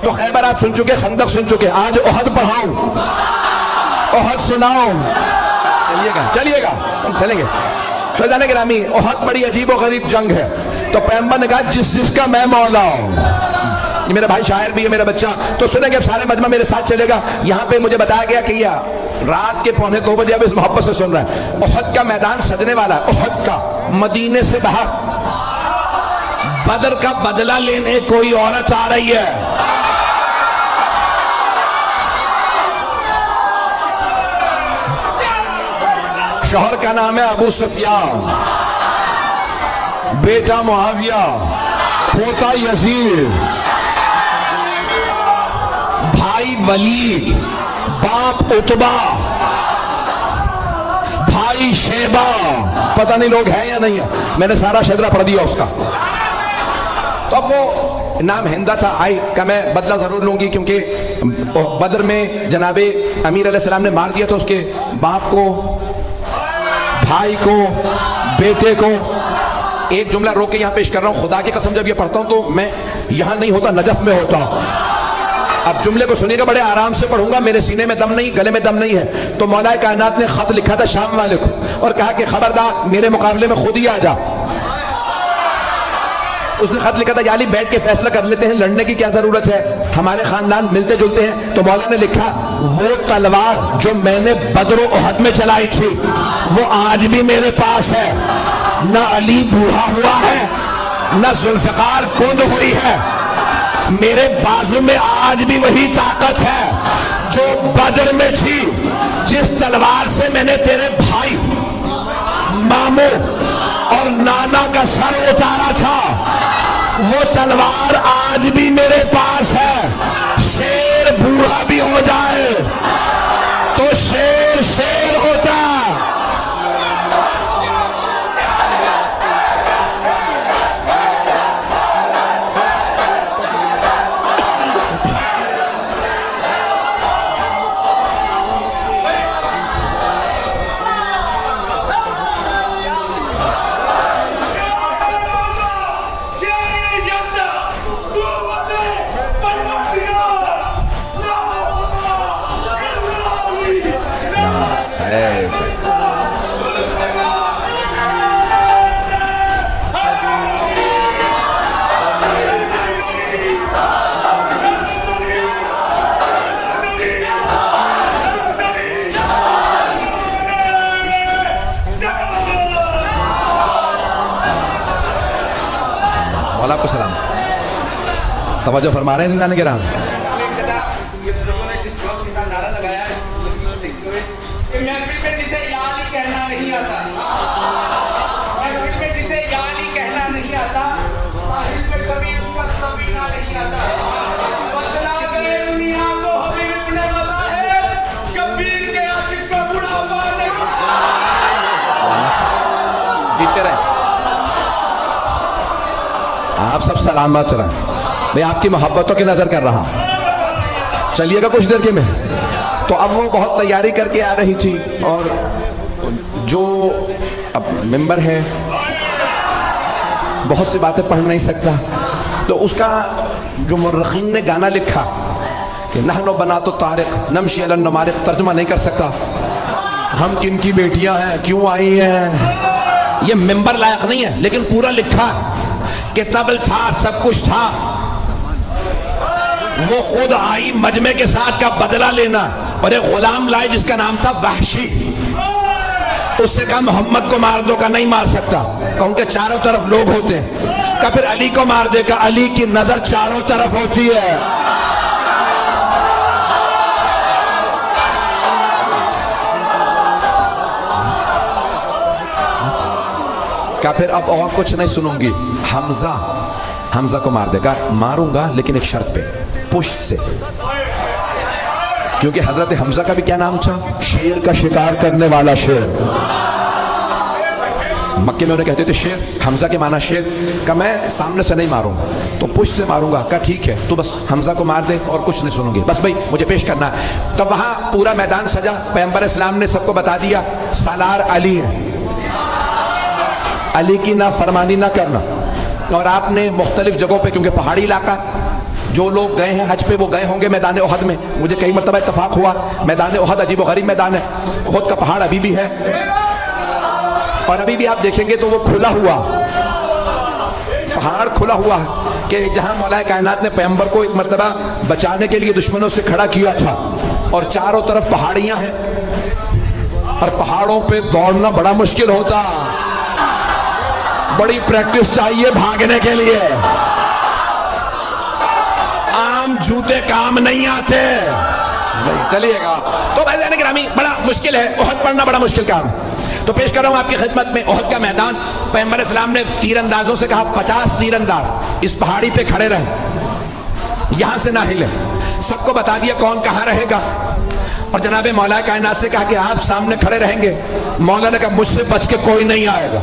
تو خیبر آپ سن چکے، خندق سن چکے، آج احد پڑھاؤں، احد سناؤں؟ چلیے گا ہم چلیں گے۔ تو جانے گرامی، احد بڑی عجیب و غریب جنگ ہے، تو پیغمبر نے کہا جس کا میں مولا ہوں، یہ میرا بھائی شاعر بھی ہے میرا بچہ، تو سنیں گے سارے مجمع میرے ساتھ چلے گا۔ یہاں پہ مجھے بتایا گیا کہ یہ رات کے 1:45 بجے اب اس محبت سے سن رہا ہے۔ احد کا میدان سجنے والا ہے، احد کا، مدینے سے باہر بدر کا بدلہ لینے کوئی عورت آ رہی ہے۔ شوہر کا نام ہے ابو سفیان، بیٹا معاویہ، پوتا یزید، بھائی ولید، باپ عتبہ، بھائی شیبہ، پتہ نہیں لوگ ہیں یا نہیں ہیں، میں نے سارا شجرہ پڑھ دیا اس کا۔ تو اب وہ نام ہندا تھا، آئی کہ میں بدلہ ضرور لوں گی، کیونکہ بدر میں جناب امیر علیہ السلام نے مار دیا تھا اس کے باپ کو، بھائی کو، بیٹے کو۔ ایک جملہ روک کے یہاں پیش کر رہا ہوں، خدا کی قسم جب یہ پڑھتا ہوں تو میں یہاں نہیں ہوتا، نجف میں ہوتا ہوں۔ اب جملے کو سنیے گا، بڑے آرام سے پڑھوں گا، میرے سینے میں دم نہیں، گلے میں دم نہیں ہے۔ تو مولا کائنات نے خط لکھا تھا شام والے کو اور کہا کہ خبردار میرے مقابلے میں خود ہی آ جا۔ اس نے خط لکھا تھا، یا علی بیٹھ کے فیصلہ کر لیتے ہیں، لڑنے کی کیا ضرورت ہے، ہمارے خاندان ملتے جلتے ہیں۔ تو مولا نے لکھا، وہ تلوار جو میں نے بدر و احد میں چلائی تھی وہ آج بھی میرے پاس ہے، نہ علی بوڑھا ہوا ہے نہ ذوالفقار کند ہوئی ہے، میرے بازو میں آج بھی وہی طاقت ہے جو بدر میں تھی۔ جس تلوار سے میں نے تیرے بھائی، ماموں اور نانا کا سر اتارا تھا، وہ تلوار آج بھی میرے پاس ہے۔ شیر بوڑھا بھی ہو جائے تو شیر شیر ہوتا۔ مولا کو سلام، توجہ فرما رہے ہیں زندانی کرام۔ آپ سب سلامت رہیں، میں آپ کی محبتوں کی نظر کر رہا ہوں، چلیے گا کچھ دیر کے میں۔ تو اب وہ بہت تیاری کر کے آ رہی تھی، اور جو اب ممبر ہے بہت سی باتیں پڑھ نہیں سکتا، تو اس کا جو مورخین نے گانا لکھا کہ نحن بنات الطارق نمشی علی النمارق، ترجمہ نہیں کر سکتا، ہم کن کی بیٹیاں ہیں، کیوں آئی ہیں، یہ ممبر لائق نہیں ہے، لیکن پورا لکھا کہ طبل تھا، سب کچھ تھا، وہ خود آئی مجمع کے ساتھ کا بدلہ لینا، اور ایک غلام لائے جس کا نام تھا وحشی، اس سے کہا محمد کو مار دو، کا نہیں مار سکتا، کہ ان کے چاروں طرف لوگ ہوتے ہیں، کہ پھر علی کو مار دے، کہ علی کی نظر چاروں طرف ہوتی ہے۔ کہ پھر اب اور کچھ نہیں سنوں گی، حمزہ کو مار دے گا، ماروں گا لیکن ایک شرط پہ، پشت سے، کیونکہ حضرت حمزہ کا بھی کیا نام تھا، شیر کا شکار کرنے والا شیر۔ مکے میں انہیں کہتے تھے شیر، حمزہ کے معنی شیر، کہ میں سامنے سے نہیں ماروں گا تو پشت سے ماروں گا، کہ ٹھیک ہے تو بس حمزہ کو مار دے اور کچھ نہیں سنوں گی، بس بھائی مجھے پیش کرنا ہے۔ تو وہاں پورا میدان سجا، پیغمبر اسلام نے سب کو بتا دیا سالار علی ہے، علی کی نافرمانی نہ کرنا، اور آپ نے مختلف جگہوں پہ، کیونکہ پہاڑی علاقہ، جو لوگ گئے ہیں حج پہ وہ گئے ہوں گے میدان احد میں. مجھے کئی مرتبہ اتفاق ہوا میدان احد عجیب و غریب میدان ہے. احد کا پہاڑ ابھی بھی ہے اور ابھی بھی آپ دیکھیں گے تو وہ کھلا ہوا پہاڑ کھلا ہوا ہے کہ جہاں مولا کائنات نے پیغمبر کو ایک مرتبہ بچانے کے لیے دشمنوں سے کھڑا کیا تھا اور چاروں طرف پہاڑیاں ہیں اور پہاڑوں پہ دوڑنا بڑا مشکل ہوتا, بڑی پریکٹس چاہیے بھاگنے کے لیے, عام جوتے کام نہیں آتے. چلیے گا تو بھائی گرامی بڑا مشکل ہے, احد پڑھنا بڑا مشکل کام ہے. تو پیش کر رہا ہوں آپ کی خدمت میں احد کا میدان. پیغمبر اسلام نے تیر اندازوں سے کہا 50 تیر انداز اس پہاڑی پہ کھڑے رہیں, یہاں سے نہ ہلیں. سب کو بتا دیا کون کہاں رہے گا اور جناب مولا کائنات سے کہا کہ آپ سامنے کھڑے رہیں گے. مولا نے کہا مجھ سے بچ کے کوئی نہیں آئے گا.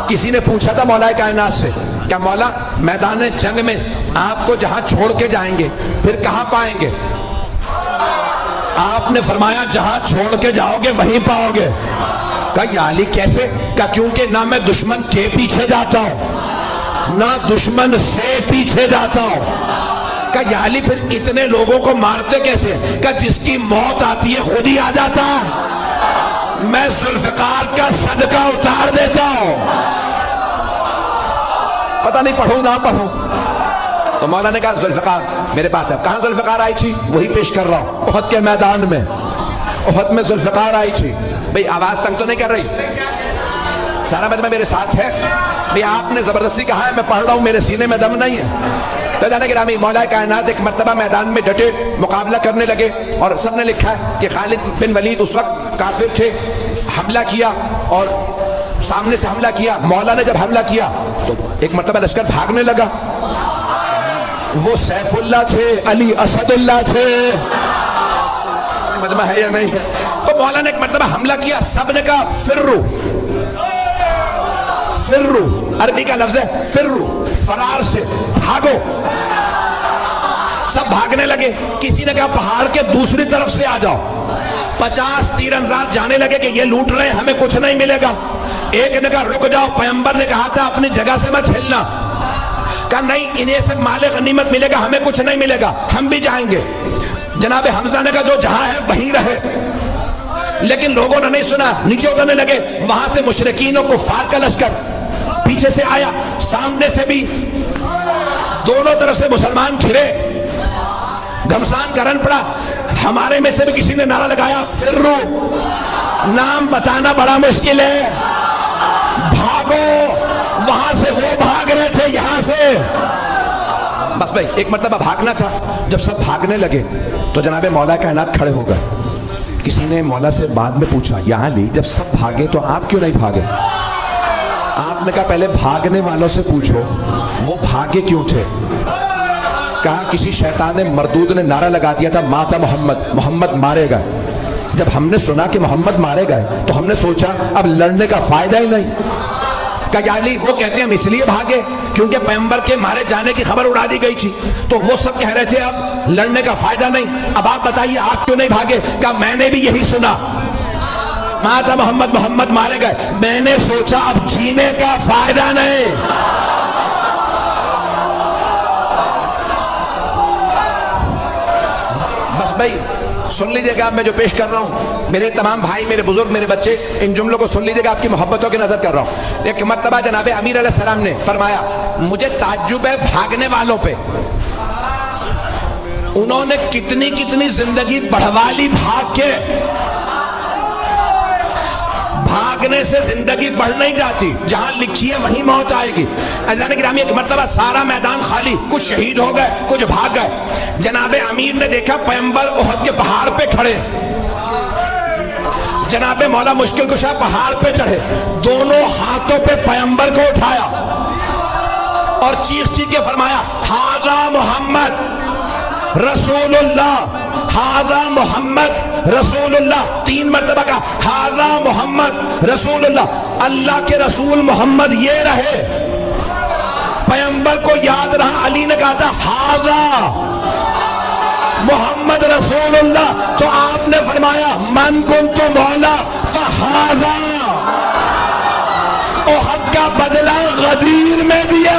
کسی نے پوچھا تھا مولا کائنات سے کیا مولا میدان جنگ میں آپ کو جہاں چھوڑ کے جائیں گے پھر کہاں پائیں گے؟ آپ نے فرمایا جہاں چھوڑ کے جاؤ گے وہیں پاؤ گے. کہا یا علی کیسے؟ کہا کیونکہ نہ میں دشمن کے پیچھے جاتا ہوں نہ دشمن سے پیچھے جاتا ہوں. کہا یا علی پھر اتنے لوگوں کو مارتے کیسے؟ کہا جس کی موت آتی ہے خود ہی آ جاتا ہے, میں ذوالفقار کا صدقہ اتار دیتا ہوں. پتہ نہیں پڑھوں نہ پڑھوں. تو مولا نے کہا ذوالفقار میرے پاس ہے. کہاں ذوالفقار آئی تھی؟ وہی پیش کر رہا ہوں, احد کے میدان میں. احد میں ذوالفقار آئی تھی. بھئی آواز تنگ تو نہیں کر رہی؟ سارا مجمع میرے ساتھ ہے. بھئی آپ نے زبردستی کہا ہے, میں پڑھ رہا ہوں, میرے سینے میں دم نہیں ہے. تو جانے گرامی مولا کائنات ایک مرتبہ میدان میں ڈٹے مقابلہ کرنے لگے اور سب نے لکھا ہے کہ خالد بن ولید اس وقت کافر تھے, حملہ کیا اور سامنے سے حملہ کیا. مولا نے جب حملہ کیا تو ایک مرتبہ لشکر بھاگنے لگا. وہ سیف اللہ تھے, علی اسد اللہ تھے. مجمع ہے یا نہیں ہے؟ تو مولا نے ایک مرتبہ حملہ کیا, سب نے کہا فرو. فرو عربی کا لفظ ہے فرو, فرار سے بھاگو. سب بھاگنے لگے. کسی نے کہا پہاڑ کے دوسری طرف سے آ جاؤ. 50 تیر انداز جانے لگے کہ یہ لوٹ رہے ہیں ہمیں کچھ نہیں ملے گا. ایک نے کہا رک جاؤ, پیغمبر نے کہا تھا اپنی جگہ سے مت ہلنا. کہا نہیں انہیں سے مال غنیمت ملے گا, ہمیں کچھ نہیں ملے گا, ہم بھی جائیں گے. جناب حمزہ نے کہا جو جہاں ہے وہیں رہے. لیکن لوگوں نے نہیں سنا, نیچے اترنے لگے. وہاں سے مشرکین و کفار کا لشکر پیچھے سے آیا, سامنے سے بھی, دونوں طرف سے مسلمان گھرے. گھمسان کا رن پڑا. ہمارے میں سے بھی کسی نے نعرہ لگایا فرو. نام بتانا بڑا مشکل ہے, بھاگو. وہاں سے وہ بھاگ رہے تھے, یہاں سے بس بھائی ایک مرتبہ بھاگنا تھا. جب سب بھاگنے لگے تو جناب مولا کائنات کھڑے ہو گئے. کسی نے مولا سے بعد میں پوچھا یا علی جب سب بھاگے تو آپ کیوں نہیں بھاگے؟ آپ نے کہا پہلے بھاگنے والوں سے پوچھو وہ بھاگے کیوں تھے. کہا کسی شیطان مردود نے نعرہ لگا دیا تھا ماتا محمد, محمد مارے گئے. جب ہم نے سنا کہ محمد مارے گئے تو ہم نے سوچا اب لڑنے کا فائدہ ہی نہیں. کہا یا علی وہ کہتے ہیں ہم اس لیے بھاگے کیونکہ پیغمبر کے مارے جانے کی خبر اڑا دی گئی تھی, تو وہ سب کہہ رہے تھے اب لڑنے کا فائدہ نہیں. اب آپ بتائیے آپ کیوں نہیں بھاگے؟ کہا میں نے بھی یہی سنا, ماتا محمد, محمد مارے گئے. میں نے سوچا اب جینے کا فائدہ نہیں. بس بھائی سن لیجئے گا, میں جو پیش کر رہا ہوں میرے تمام بھائی, میرے بزرگ, میرے بچے, ان جملوں کو سن لیجئے گا, آپ کی محبتوں کی نظر کر رہا ہوں. ایک مرتبہ جناب امیر علیہ السلام نے فرمایا مجھے تعجب ہے بھاگنے والوں پہ, انہوں نے کتنی کتنی زندگی بڑھوا لی بھاگ کے. بھاگنے سے زندگی بڑھ نہیں جاتی, جہاں لکھی ہے وہیں موت آئے گی. عزیزان گرامی ایک مرتبہ سارا میدان خالی, کچھ شہید ہو گئے کچھ بھاگ گئے. جناب امیر نے دیکھا پیغمبر احد کے پہاڑ پہ کھڑے. جناب مولا مشکل کشا پہاڑ پہ چڑھے, دونوں ہاتھوں پہ پیغمبر کو اٹھایا اور چیخ چیخ کے فرمایا ھذا محمد رسول اللہ, ھذا محمد رسول اللہ. 3 مرتبہ کا ھذا محمد رسول اللہ. اللہ کے رسول محمد یہ رہے. پیغمبر کو یاد رہا, علی نے کہا تھا ھذا محمد رسول اللہ, تو آپ نے فرمایا من کنت مولا فھذا. احد کا بدلہ غدیر میں دیا.